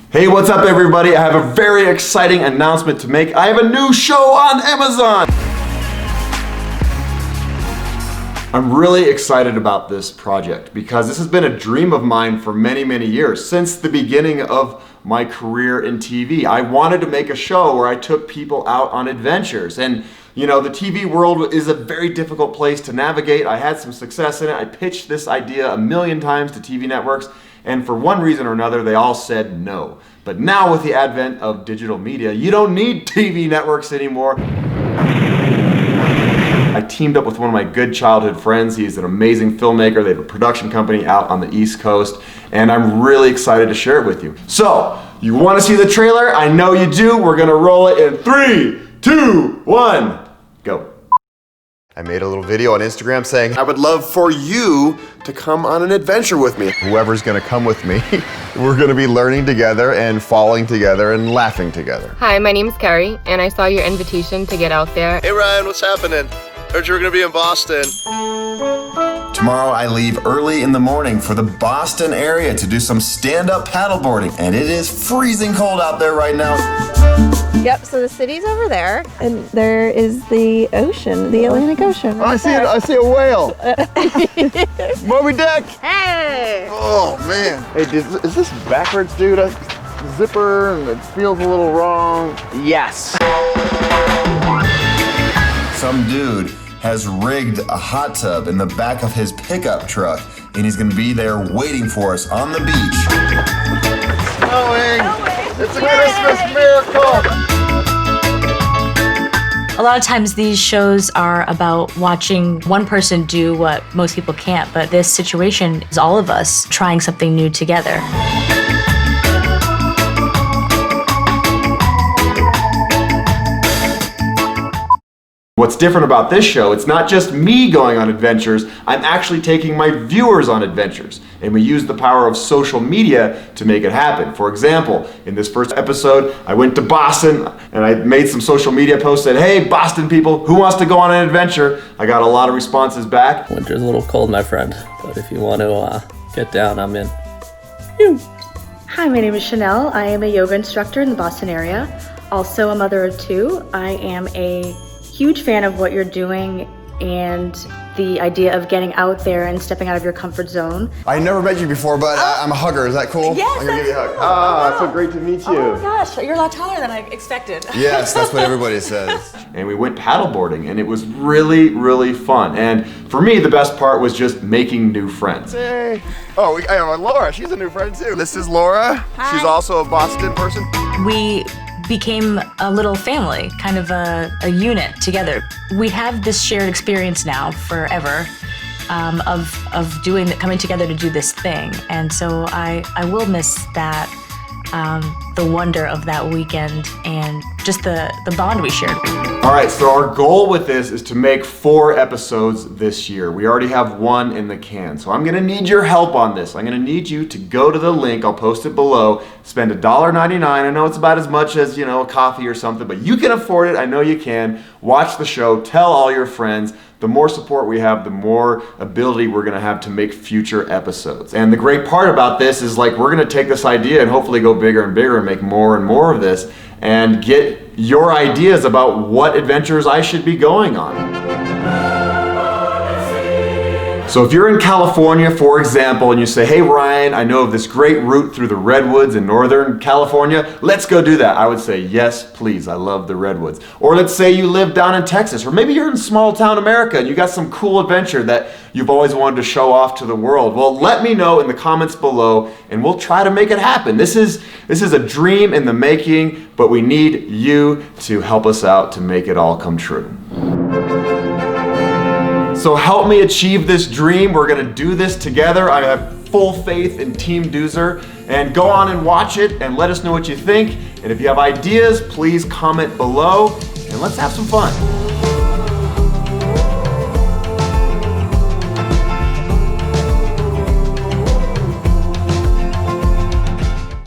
Hey, what's up everybody? I have a very exciting announcement to make. I have a new show on Amazon. I'm really excited about this project because this has been a dream of mine for many, many years. Since the beginning of my career in TV, I wanted to make a show where I took people out on adventures. And you know, the TV world is a very difficult place to navigate. I had some success in it. I pitched this idea a million times to TV networks, and for one reason or another, they all said no. But now with the advent of digital media, you don't need TV networks anymore. I teamed up with one of my good childhood friends. He's an amazing filmmaker. They have a production company out on the East Coast, and I'm really excited to share it with you. So, you want to see the trailer? I know you do. We're gonna roll it in 3, 2, 1, go. I made a little video on Instagram saying, I would love for you to come on an adventure with me. Whoever's gonna come with me, we're gonna be learning together and falling together and laughing together. Hi, my name is Kerrie, and I saw your invitation to get out there. Hey Ryan, what's happening? Heard you were gonna be in Boston. Tomorrow I leave early in the morning for the Boston area to do some stand-up paddleboarding, and it is freezing cold out there right now. Yep, so the city's over there, and there is the ocean, the Atlantic Ocean. Right I see a whale. Moby Dick. Hey! Oh man. Hey, is this backwards, dude? A zipper and it feels a little wrong. Yes. Some dude has rigged a hot tub in the back of his pickup truck, and he's gonna be there waiting for us on the beach. Snowing! It's a Christmas miracle! A lot of times these shows are about watching one person do what most people can't, but this situation is all of us trying something new together. What's different about this show, it's not just me going on adventures, I'm actually taking my viewers on adventures. And we use the power of social media to make it happen. For example, in this first episode, I went to Boston and I made some social media posts, said, hey Boston people, who wants to go on an adventure? I got a lot of responses back. Winter's a little cold, my friend, but if you want to get down, I'm in. Hi, my name is Shanel. I am a yoga instructor in the Boston area, also a mother of 2. I am a huge fan of what you're doing and the idea of getting out there and stepping out of your comfort zone. I never met you before, but I'm a hugger. Is that cool? Yes, I'm gonna give you a hug. Cool. Ah, it's so great to meet you. Oh my gosh, you're a lot taller than I expected. Yes, that's what everybody says. And we went paddleboarding, and it was really, really fun. And for me, the best part was just making new friends. Hey. Oh, I have Laura. She's a new friend too. This is Laura. Hi. She's also a Boston person. We became a little family, kind of a unit together. We have this shared experience now forever of coming together to do this thing. And so I will miss that, the wonder of that weekend and just the bond we shared. All right, so our goal with this is to make 4 episodes this year. We already have 1 in the can, so I'm gonna need your help on this. I'm gonna need you to go to the link, I'll post it below, spend $1.99. I know it's about as much as, you know, a coffee or something, but you can afford it, I know you can. Watch the show, tell all your friends. The more support we have, the more ability we're gonna have to make future episodes. And the great part about this is, like, we're gonna take this idea and hopefully go bigger and bigger and make more and more of this and get your ideas about what adventures I should be going on. So if you're in California, for example, and you say, hey Ryan, I know of this great route through the redwoods in Northern California, let's go do that. I would say, yes, please, I love the redwoods. Or let's say you live down in Texas, or maybe you're in small town America and you got some cool adventure that you've always wanted to show off to the world. Well, let me know in the comments below and we'll try to make it happen. This is a dream in the making, but we need you to help us out to make it all come true. So help me achieve this dream. We're gonna do this together. I have full faith in TeamDuzer, and go on and watch it and let us know what you think. And if you have ideas, please comment below and let's have some fun.